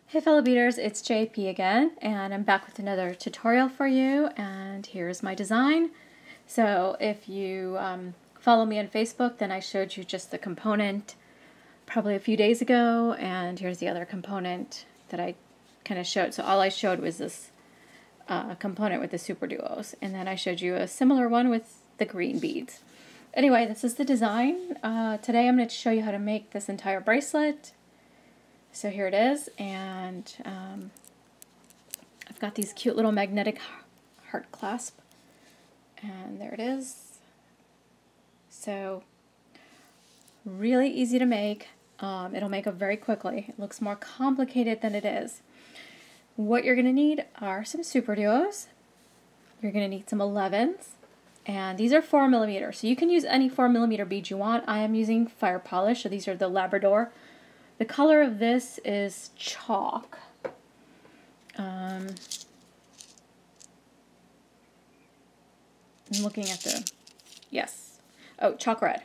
Hey fellow beaders, it's JP again, and I'm back with another tutorial for you, and here's my design. So if you follow me on Facebook, then I showed you just the component probably a few days ago, and here's the other component that I kind of showed. So all I showed was this component with the Superduos, and then I showed you a similar one with the green beads. Anyway, this is the design. Today I'm going to show you how to make this entire bracelet. So here it is, and I've got these cute little magnetic heart clasp, and there it is. So really easy to make. It'll make up very quickly. It looks more complicated than it is. What you're going to need are some Superduos. You're going to need some 11s, and these are 4mm, so you can use any 4mm bead you want. I am using firepolish, so these are the Labrador. The color of this is chalk. I'm looking at the, yes. Oh, chalk red.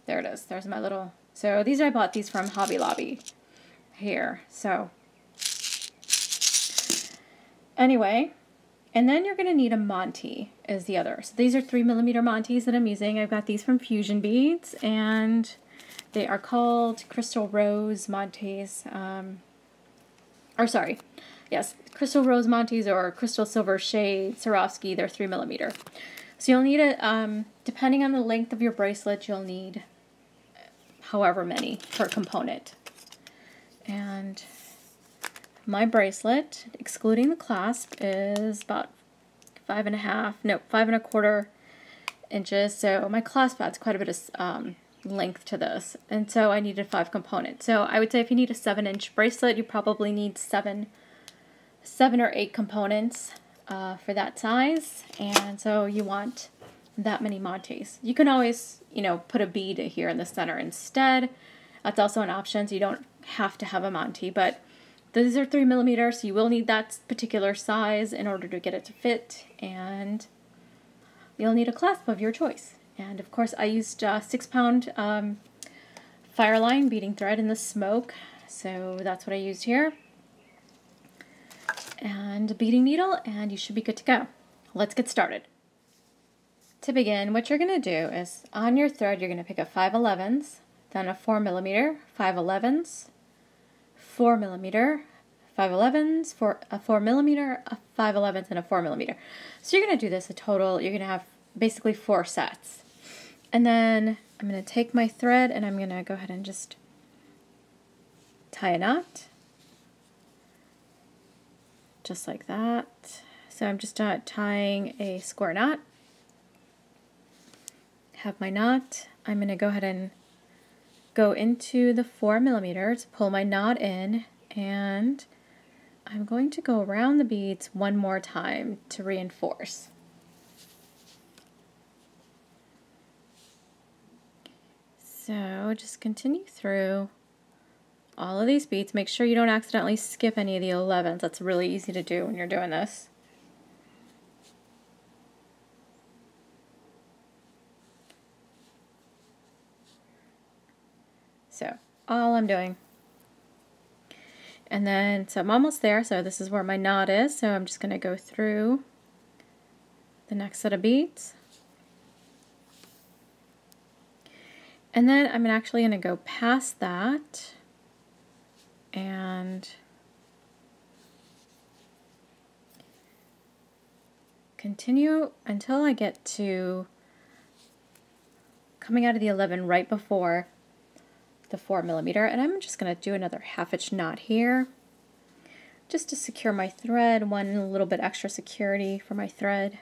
There it is. There's my little, so these I bought these from Hobby Lobby here. So anyway, and then you're going to need a montee is the other. So these are 3mm montees that I'm using. I've got these from Fusion Beads, and they are called Crystal Rose Montees, Crystal Rose Montees or Crystal Silver Shade Swarovski. They're 3mm. So you'll need a, depending on the length of your bracelet, you'll need however many per component. And my bracelet, excluding the clasp, is about 5.25 inches. So my clasp adds quite a bit of length to this, and so I needed 5 components. So I would say if you need a 7-inch bracelet, you probably need seven or 8 components for that size, and so you want that many montees. You can always, put a bead here in the center instead. That's also an option, so you don't have to have a montee, but these are 3mm, so you will need that particular size in order to get it to fit, and you'll need a clasp of your choice. And of course I used 6-pound fireline beading thread in the smoke, so that's what I used here. And a beading needle, and you should be good to go. Let's get started. To begin, what you're going to do is on your thread you're going to pick up 5 11s, then a 4mm, 5 11s, 4mm, 5 11s, a 4mm, a 5 11s, and a 4mm. So you're going to do this a total, you're going to have basically 4 sets. And then I'm going to take my thread and I'm going to go ahead and just tie a knot. Just like that. So I'm just tying a square knot. Have my knot. I'm going to go ahead and go into the 4mm, pull my knot in, and I'm going to go around the beads one more time to reinforce. So just continue through all of these beads. Make sure you don't accidentally skip any of the 11s. That's really easy to do when you're doing this. So all I'm doing. And then, so I'm almost there. So this is where my knot is. So I'm just going to go through the next set of beads. And then I'm actually going to go past that and continue until I get to coming out of the 11 right before the 4mm, and I'm just going to do another 1/2 inch knot here just to secure my thread, one little bit extra security for my thread.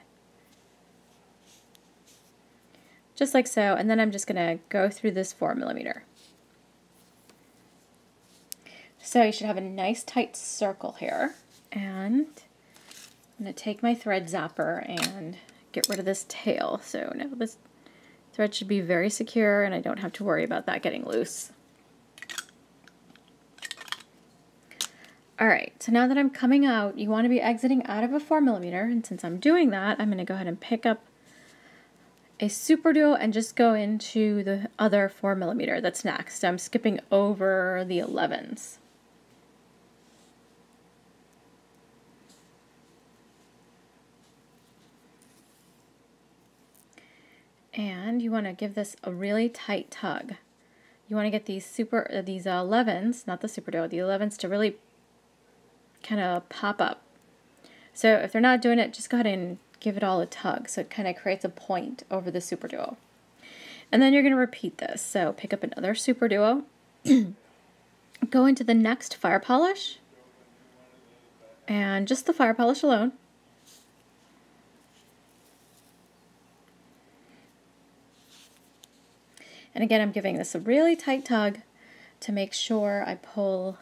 Just like so, and then I'm just going to go through this 4mm. So you should have a nice tight circle here, and I'm going to take my thread zapper and get rid of this tail. So now this thread should be very secure and I don't have to worry about that getting loose. Alright, so now that I'm coming out, you want to be exiting out of a 4mm, and since I'm doing that, I'm going to go ahead and pick up a Superduo and just go into the other 4mm that's next. I'm skipping over the 11s. And you want to give this a really tight tug. You want to get these 11s, not the Superduo, the 11s to really kind of pop up. So if they're not doing it, just go ahead and give it all a tug so it kind of creates a point over the Superduo. And then you're going to repeat this. So pick up another Superduo, go into the next fire polish, and just the fire polish alone. And again, I'm giving this a really tight tug to make sure I pull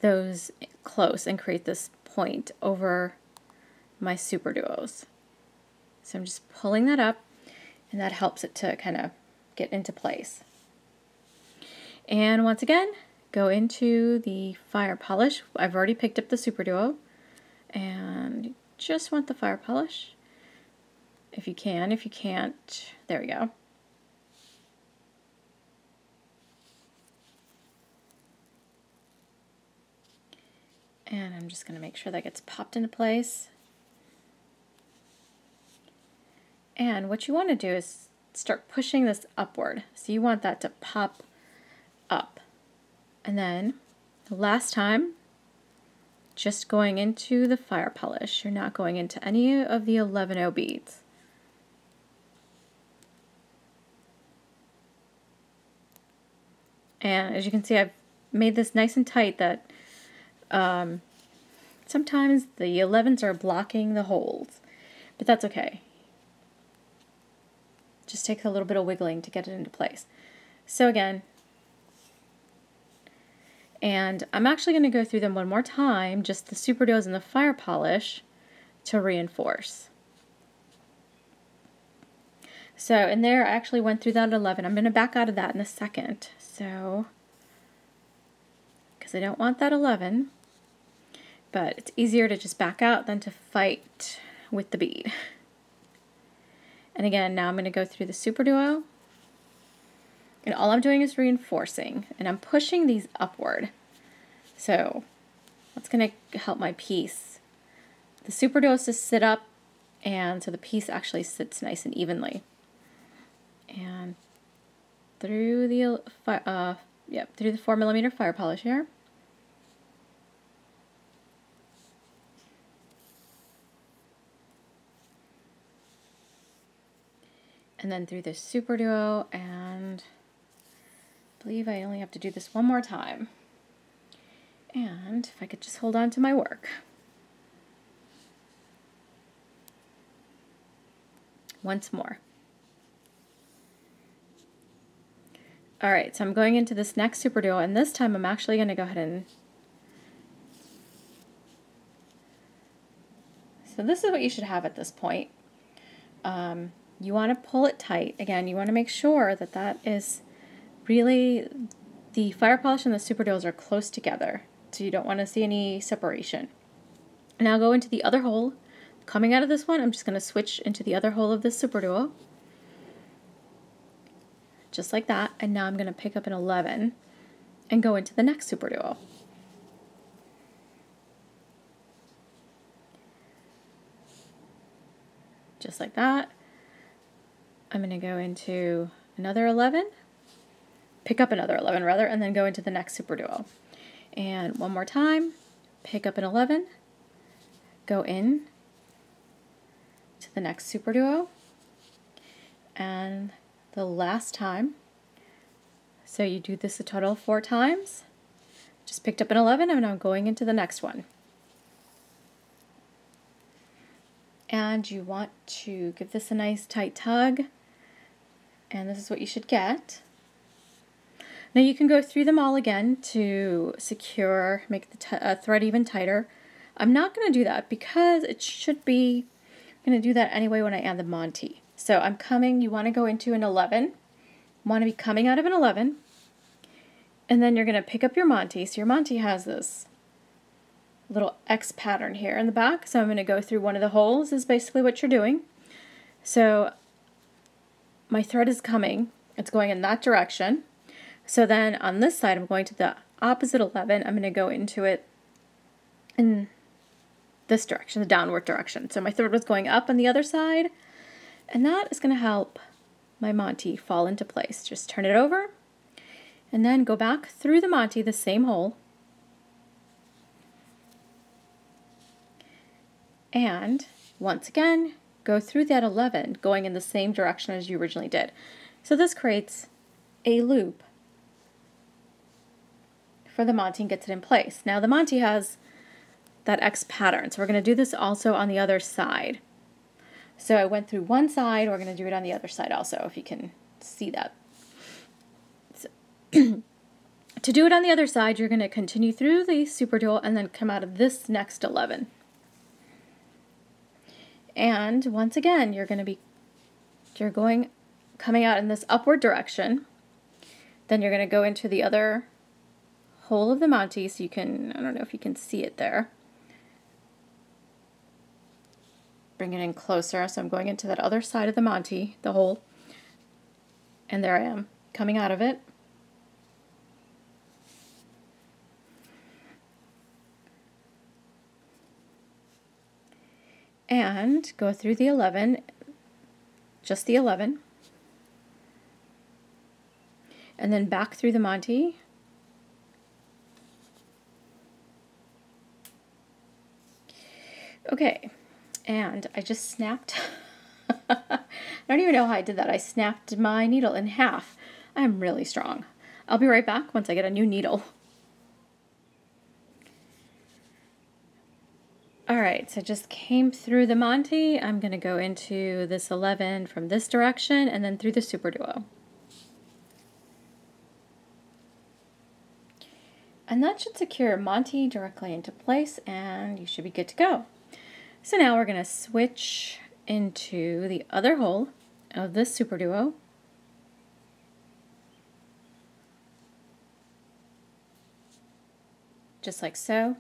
those close and create this point over my Superduos. So I'm just pulling that up, and that helps it to kind of get into place. And once again, go into the fire polish. I've already picked up the Superduo, and you just want the fire polish. If you can, if you can't, there we go. And I'm just going to make sure that gets popped into place. And what you want to do is start pushing this upward. So you want that to pop up. And then the last time, just going into the fire polish. You're not going into any of the 11-0 beads. And as you can see, I've made this nice and tight that sometimes the 11s are blocking the holes, but that's okay. Just takes a little bit of wiggling to get it into place. So again, and I'm actually going to go through them one more time, just the Superduos and the fire polish to reinforce. So in there, I actually went through that 11. I'm going to back out of that in a second. So, because I don't want that 11. But it's easier to just back out than to fight with the bead. And again, now I'm going to go through the Superduo. And all I'm doing is reinforcing. And I'm pushing these upward. So that's going to help my piece. The Superduo is to sit up, and so the piece actually sits nice and evenly. And through the 4mm fire polish here. And then through the Superduo, and I believe I only have to do this one more time. And if I could just hold on to my work. Once more. Alright, so I'm going into this next Superduo, and this time I'm actually going to go ahead and... So this is what you should have at this point. You want to pull it tight. Again, you want to make sure that that is really, the fire polish and the Superduos are close together. So you don't want to see any separation. Now go into the other hole. Coming out of this one, I'm just going to switch into the other hole of this Superduo. Just like that. And now I'm going to pick up an 11 and go into the next Superduo. Just like that. I'm going to go into another 11, pick up another 11 rather, and then go into the next Superduo. And one more time, pick up an 11, go in to the next Superduo, and the last time, so you do this a total of 4 times, just picked up an 11, and I'm going into the next one. And you want to give this a nice tight tug. And this is what you should get. Now you can go through them all again to secure, make the thread even tighter. I'm not going to do that because it should be, I'm going to do that anyway when I add the montee. So I'm coming, you want to go into an 11, want to be coming out of an 11, and then you're going to pick up your montee. So your montee has this little X pattern here in the back. So I'm going to go through one of the holes is basically what you're doing. So my thread is coming, it's going in that direction. So then on this side, I'm going to the opposite 11. I'm going to go into it in this direction, the downward direction. So my thread was going up on the other side. And that is going to help my montee fall into place. Just turn it over and then go back through the montee, the same hole, and once again go through that 11 going in the same direction as you originally did. So this creates a loop for the montee and gets it in place. Now the montee has that X pattern, so we're going to do this also on the other side. So I went through one side, we're going to do it on the other side also, if you can see that. So to do it on the other side, you're going to continue through the Superduo and then come out of this next 11. And once again, coming out in this upward direction. Then you're going to go into the other hole of the montee, so you can, I don't know if you can see it there. Bring it in closer, so I'm going into that other side of the montee, the hole, and there I am, coming out of it. And go through the 11, just the 11, and then back through the montee. Okay, and I just snapped, I don't even know how I did that. I snapped my needle in half. I'm really strong. I'll be right back once I get a new needle. Alright, so just came through the montee. I'm going to go into this 11 from this direction and then through the Superduo. And that should secure montee directly into place and you should be good to go. So now we're going to switch into the other hole of this Superduo. Just like so.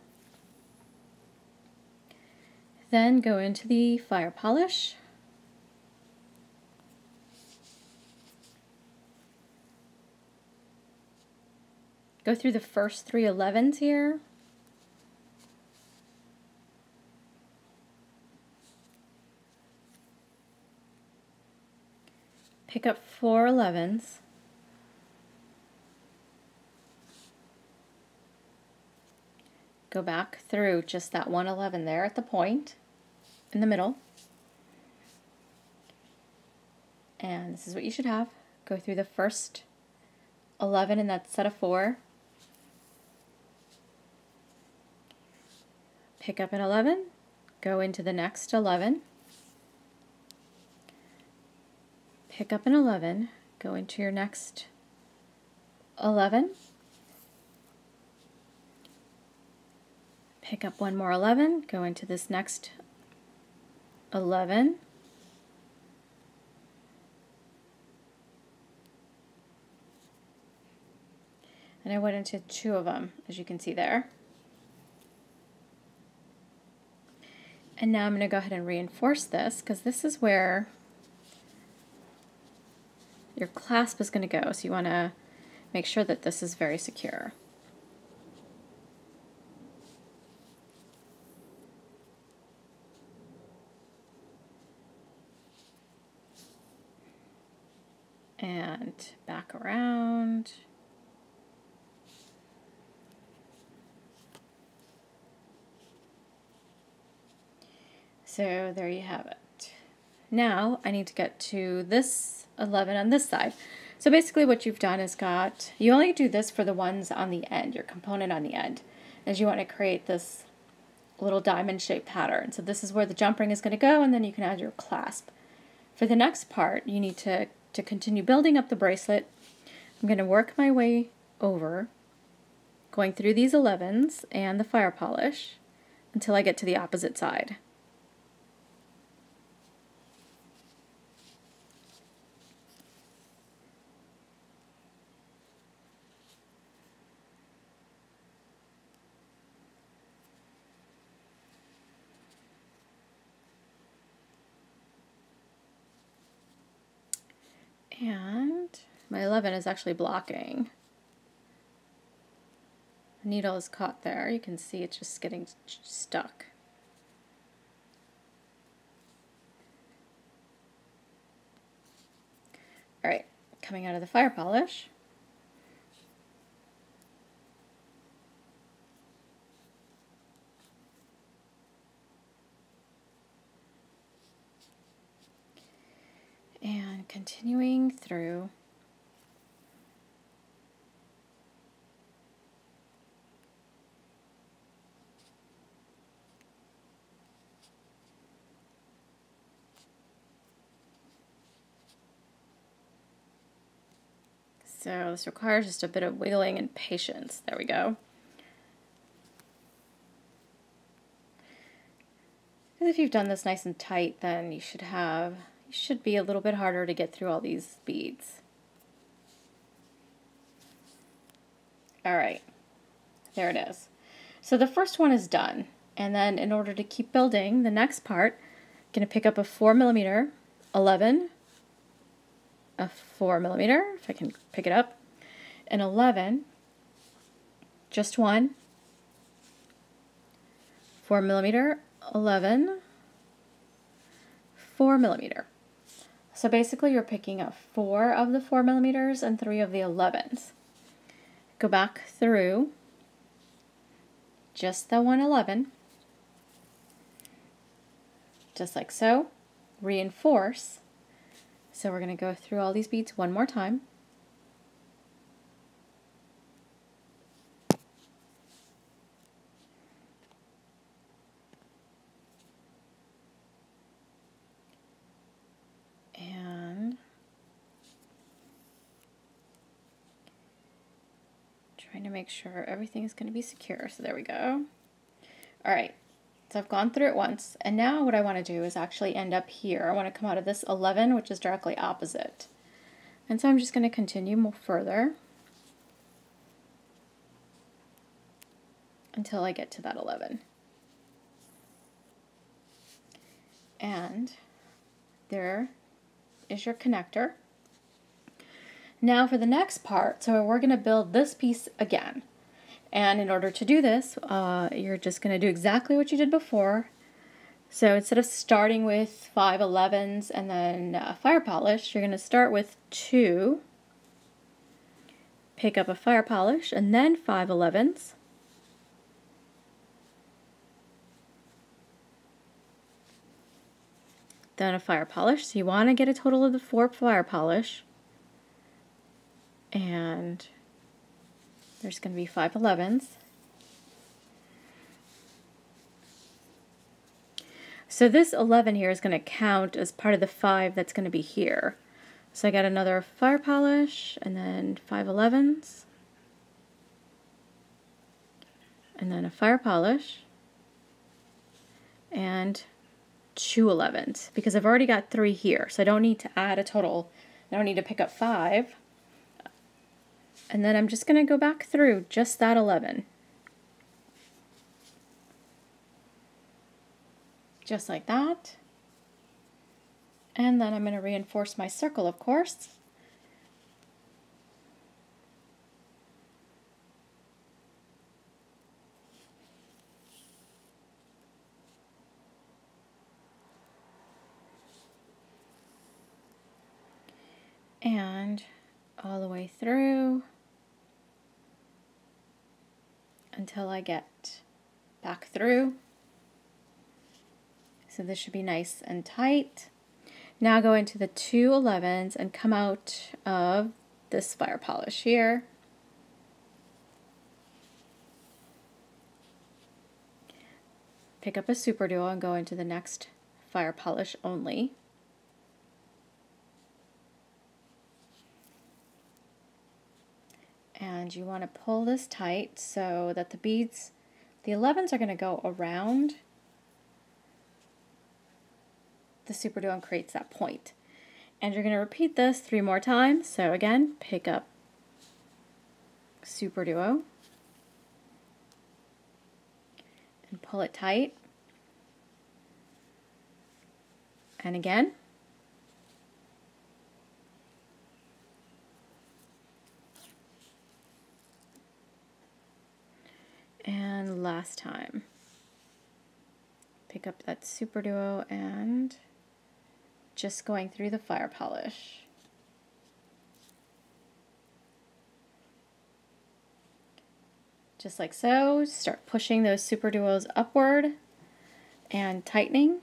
Then go into the fire polish. Go through the first 3 11s here. Pick up 4 11s. Go back through just that 1 11 there at the point in the middle. And this is what you should have. Go through the first 11 in that set of 4. Pick up an 11, go into the next 11. Pick up an 11, go into your next 11. Pick up one more 11, go into this next 11. And I went into 2 of them, as you can see there. And now I'm going to go ahead and reinforce this, because this is where your clasp is going to go. So you want to make sure that this is very secure. And back around. So there you have it. Now I need to get to this 11 on this side. So basically what you've done is you only do this for the ones on the end, your component on the end, as you want to create this little diamond shaped pattern. So this is where the jump ring is going to go, and then you can add your clasp. For the next part, you need to continue building up the bracelet. I'm going to work my way over, going through these 11s and the fire polish until I get to the opposite side. And my 11 is actually blocking. The needle is caught there. You can see it's just getting stuck. All right, coming out of the fire polish. And continuing through. So this requires just a bit of wiggling and patience. There we go. If you've done this nice and tight, then you should be a little bit harder to get through all these beads. All right, there it is. So the first one is done. And then in order to keep building the next part, I'm going to pick up a 4mm 11, a 4mm, if I can pick it up, an 11, just one, 4mm 11, 4mm. So basically you're picking up 4 of the 4mm and 3 of the 11s. Go back through just the 111, just like so, reinforce. So we're going to go through all these beads one more time. And trying to make sure everything is going to be secure. So there we go. All right. So I've gone through it once, and now what I want to do is actually end up here. I want to come out of this 11, which is directly opposite. And so I'm just going to continue more further until I get to that 11. And there is your connector. Now for the next part, so we're going to build this piece again. And in order to do this, you're just going to do exactly what you did before. So instead of starting with 5 11s and then fire polish, you're going to start with 2, pick up a fire polish, and then 5 11s. Then a fire polish. So you want to get a total of the 4 fire polish. And there's going to be 5 11s. So this 11 here is going to count as part of the 5 that's going to be here. So I got another fire polish and then 5 11s. And then a fire polish and 2 11s because I've already got 3 here. So I don't need to add a total. I don't need to pick up 5. And then I'm just going to go back through just that 11. Just like that. And then I'm going to reinforce my circle, of course. And all the way through until I get back through. So this should be nice and tight. Now go into the 2 11s and come out of this fire polish here. Pick up a Superduo and go into the next fire polish only. And you want to pull this tight so that the beads, the 11s are going to go around the Superduo and creates that point. And you're going to repeat this 3 more times. So again, pick up Superduo and pull it tight. And again. And last time. Pick up that Superduo and just going through the fire polish. just like so. Start pushing those Superduos upward and tightening.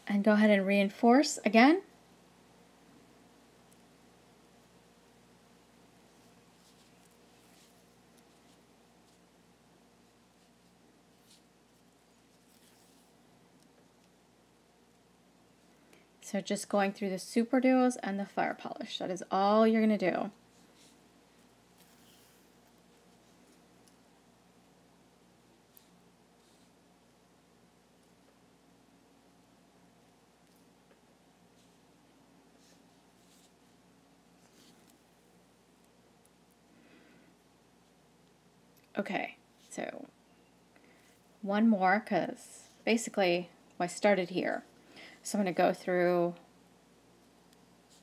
And go ahead and reinforce again. So just going through the Superduos and the fire polish. That is all you're going to do. Okay, so one more, because basically I started here. So I'm going to go through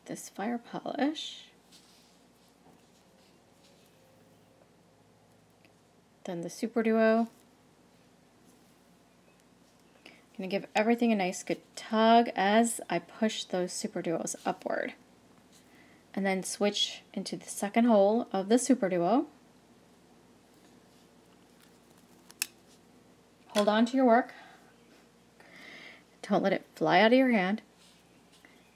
this fire polish, then the Superduo. I'm going to give everything a nice good tug as I push those Superduos upward. And then switch into the second hole of the Superduo. Hold on to your work. Don't let it fly out of your hand.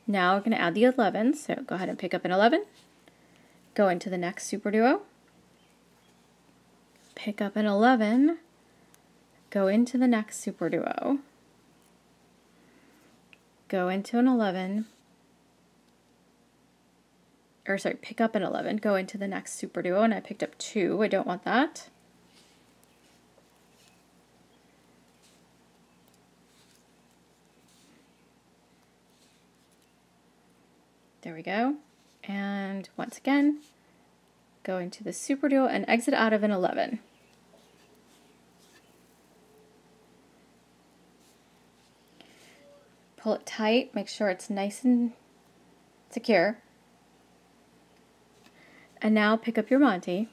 Now we're going to add the 11, so go ahead and pick up an 11. Go into the next Superduo. Pick up an 11. Go into the next Superduo. Go into an 11. Or sorry, pick up an 11. Go into the next Superduo, and I picked up 2. I don't want that. There we go. And once again, go into the Superduo and exit out of an 11. Pull it tight, make sure it's nice and secure. And now pick up your montee.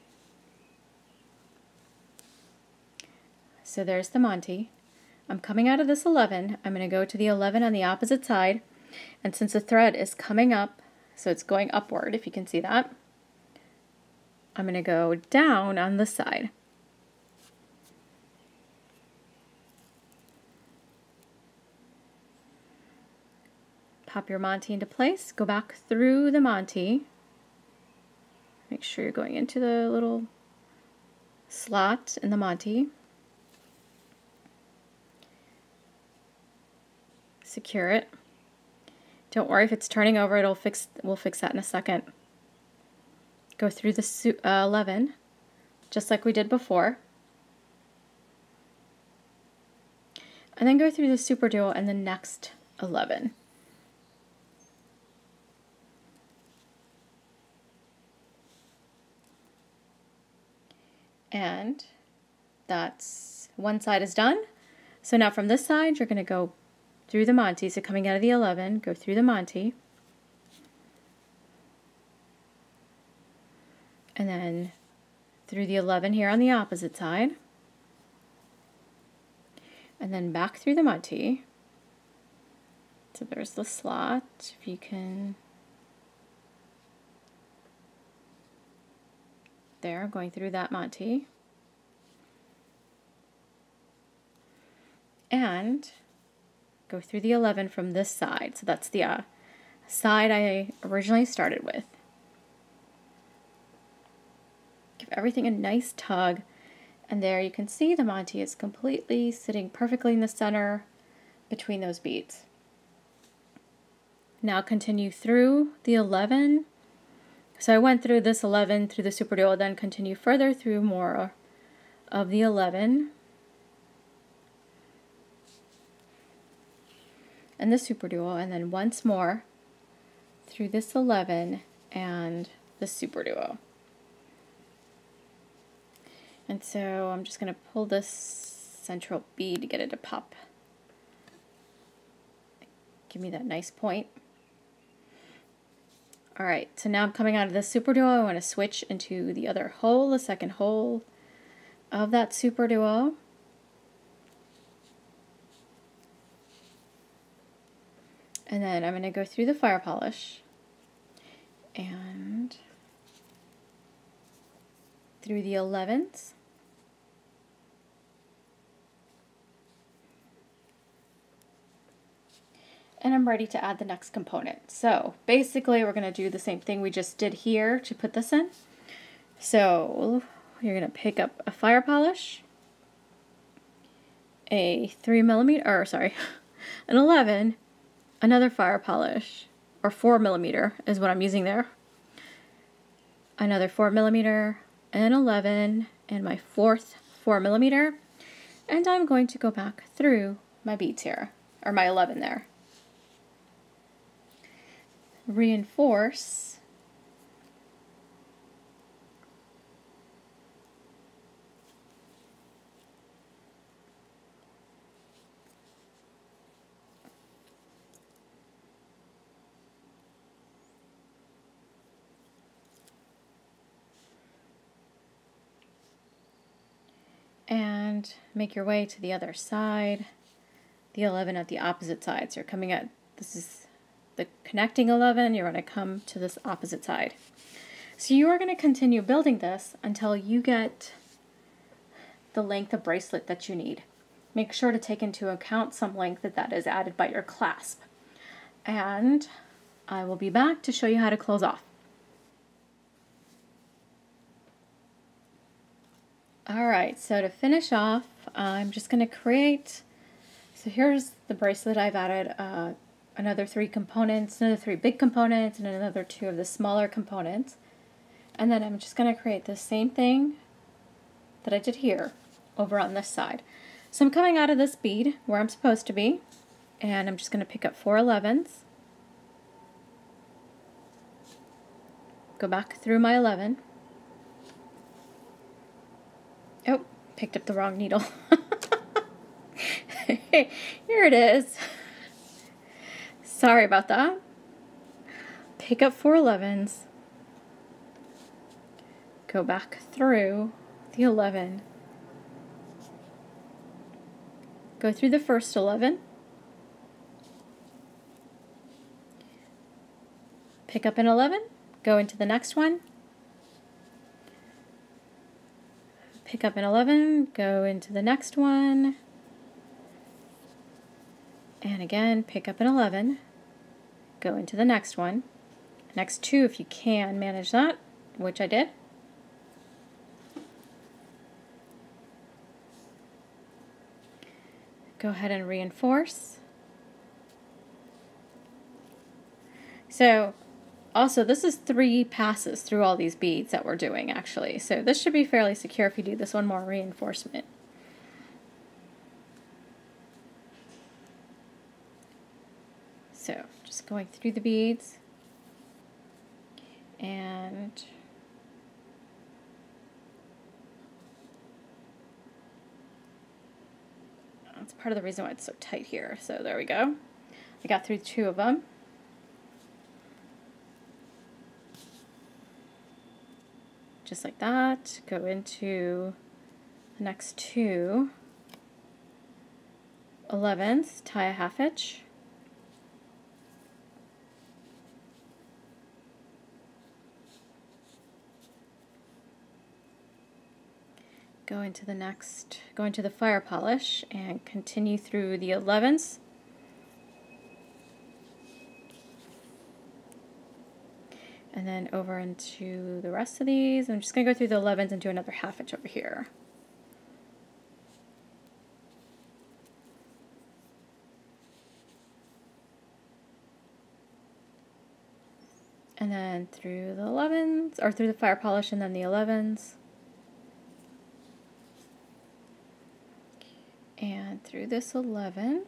So there's the montee. I'm coming out of this 11. I'm going to go to the 11 on the opposite side. And since the thread is coming up, so it's going upward, if you can see that, I'm going to go down on this side. Pop your montee into place, go back through the montee. Make sure you're going into the little slot in the montee. Secure it. Don't worry if it's turning over, we'll fix that in a second. Go through the 11, just like we did before. And then go through the Superduo and the next 11. And that's one side is done. So now from this side, you're going to go through the montee. So coming out of the 11, go through the montee. And then through the 11 here on the opposite side. And then back through the montee. So there's the slot, if you can. There, going through that montee. And go through the 11 from this side. So that's the side I originally started with. Give everything a nice tug. And there you can see the montee is completely sitting perfectly in the center between those beads. Now continue through the 11. So I went through this 11 through the Superduo, then continue further through more of the 11 and the Superduo, and then once more through this 11 and the Superduo. And so I'm just going to pull this central bead to get it to pop. Give me that nice point. Alright, so now I'm coming out of the Superduo. I want to switch into the other hole, the second hole of that Superduo. And then I'm going to go through the fire polish and through the 11s. And I'm ready to add the next component. So basically we're going to do the same thing we just did here to put this in. So you're going to pick up a fire polish, a 3mm, or sorry, an 11, another fire polish, or 4mm is what I'm using there, another 4mm, an 11, and my fourth 4mm, and I'm going to go back through my beads here, or my 11 there. Reinforce. And make your way to the other side, the 11 at the opposite side. So you're coming at, this is the connecting 11, you're going to come to this opposite side. So you are going to continue building this until you get the length of bracelet that you need. Make sure to take into account some length that is added by your clasp. And I will be back to show you how to close off. Alright, so to finish off, I'm just going to create, so here's the bracelet. I've added another 3 components, another 3 big components, and another 2 of the smaller components. And then I'm just going to create the same thing that I did here over on this side. So I'm coming out of this bead where I'm supposed to be, and I'm just going to pick up 4 11s, go back through my 11. Oh, picked up the wrong needle. Here it is. Sorry about that. Pick up 4 11s, go back through the 11, go through the first 11, pick up an 11, go into the next one, pick up an 11, go into the next one, and again pick up an 11, go into the next one. Next 2 if you can manage that, which I did. Go ahead and reinforce. So also this is 3 passes through all these beads that we're doing actually. So this should be fairly secure if you do this one more reinforcement. So just going through the beads, and that's part of the reason why it's so tight here. So there we go. I got through 2 of them. Just like that. Go into the next 2 11s, tie a 1/2 inch. Go into the next, go into the fire polish and continue through the 11s. And then over into the rest of these. I'm just going to go through the 11s and do another 1/2 inch over here. And then through the 11s, or through the fire polish and then the 11s. And through this 11.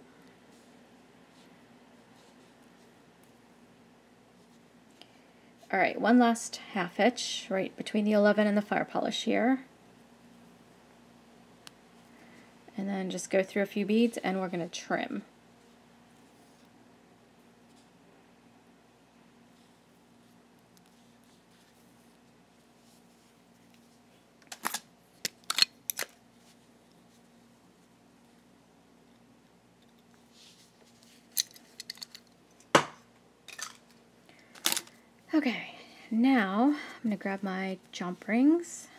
Alright, one last 1/2 inch right between the 11 and the fire polish here. And then just go through a few beads and we're going to trim. Okay, now I'm going to grab my jump rings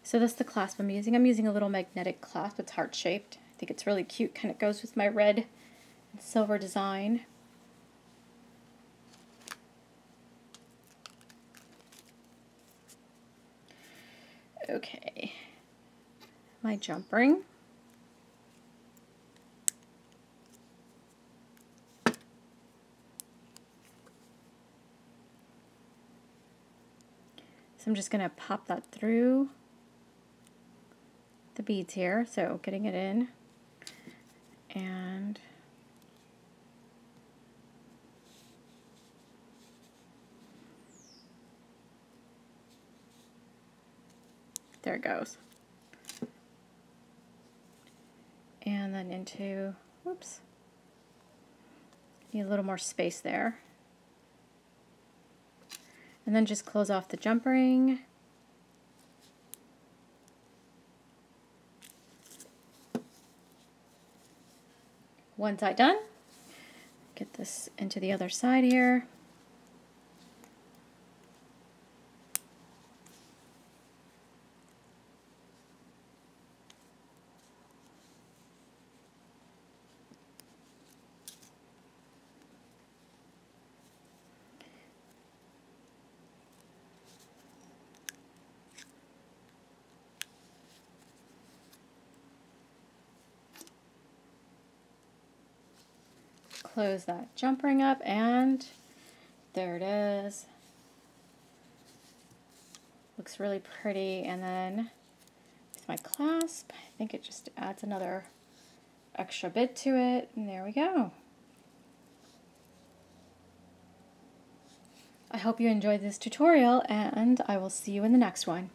So this is the clasp I'm using. I'm using a little magnetic clasp. It's heart-shaped. I think it's really cute. Kind of goes with my red and silver design. Okay, my jump ring. So I'm just going to pop that through the beads here, so getting it in, and there it goes. And then into, whoops, need a little more space there. And then just close off the jump ring. One side done. Get this into the other side here. Close that jump ring up, and there it is. Looks really pretty. And then with my clasp, I think it just adds another extra bit to it, and there we go. I hope you enjoyed this tutorial, and I will see you in the next one.